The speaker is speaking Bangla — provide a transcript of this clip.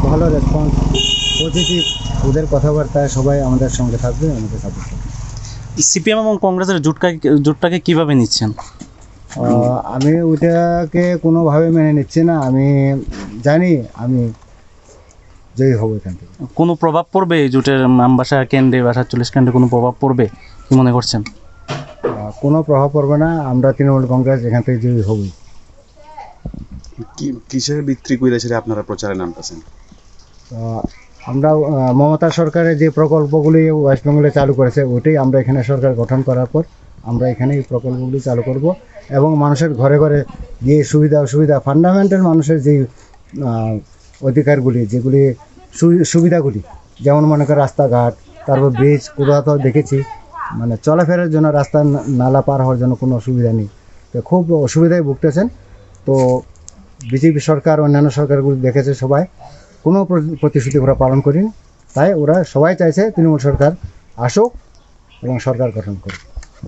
ভালো রেসপন্স, পজিটিভ। ওদের কথাবার্তায় সবাই আমাদের সঙ্গে থাকবে, আমাদের সাপোর্ট করবে। সিপিএম এবং কংগ্রেসের জোটটাকে কিভাবে নিচ্ছেন? আমি ওইটাকে কোনোভাবে মেনে নিচ্ছি না। আমি জানি আমি জয়ী হব এখান থেকে। কোনো প্রভাব পড়বে এই জোটের আমবাসা কেন্দ্রে বা 47 কেন্দ্রে কোনো প্রভাব পড়বে কি মনে করছেন? কোনো প্রভাব পড়বে না। আমরা তৃণমূল কংগ্রেস এখান থেকে জয়ী হবই। কিসের ভিত্তি কইরা সেটা আপনারা প্রচারে নামতেছেন? আমরা মমতা সরকারের যে প্রকল্পগুলি ওয়েস্ট বেঙ্গলে চালু করেছে, ওইটাই আমরা এখানে সরকার গঠন করার পর আমরা এখানে এই প্রকল্পগুলি চালু করব এবং মানুষের ঘরে ঘরে যে সুবিধা অসুবিধা, ফান্ডামেন্টাল মানুষের যে অধিকারগুলি, যেগুলি সুবিধাগুলি, যেমন মনে করেন রাস্তাঘাট, তারপর ব্রিজ, কোথাও দেখেছি মানে চলাফেরার জন্য রাস্তা নালা পার হওয়ার জন্য কোনো অসুবিধা নেই। তো খুব অসুবিধায় ভুগতেছেন। তো বিজেপি সরকার, অন্যান্য সরকারগুলি দেখেছে সবাই কোনো প্রতিশ্রুতি ওরা পালন করেনি। তাই ওরা সবাই চাইছে তৃণমূল সরকার আসুক এবং সরকার গঠন করুক।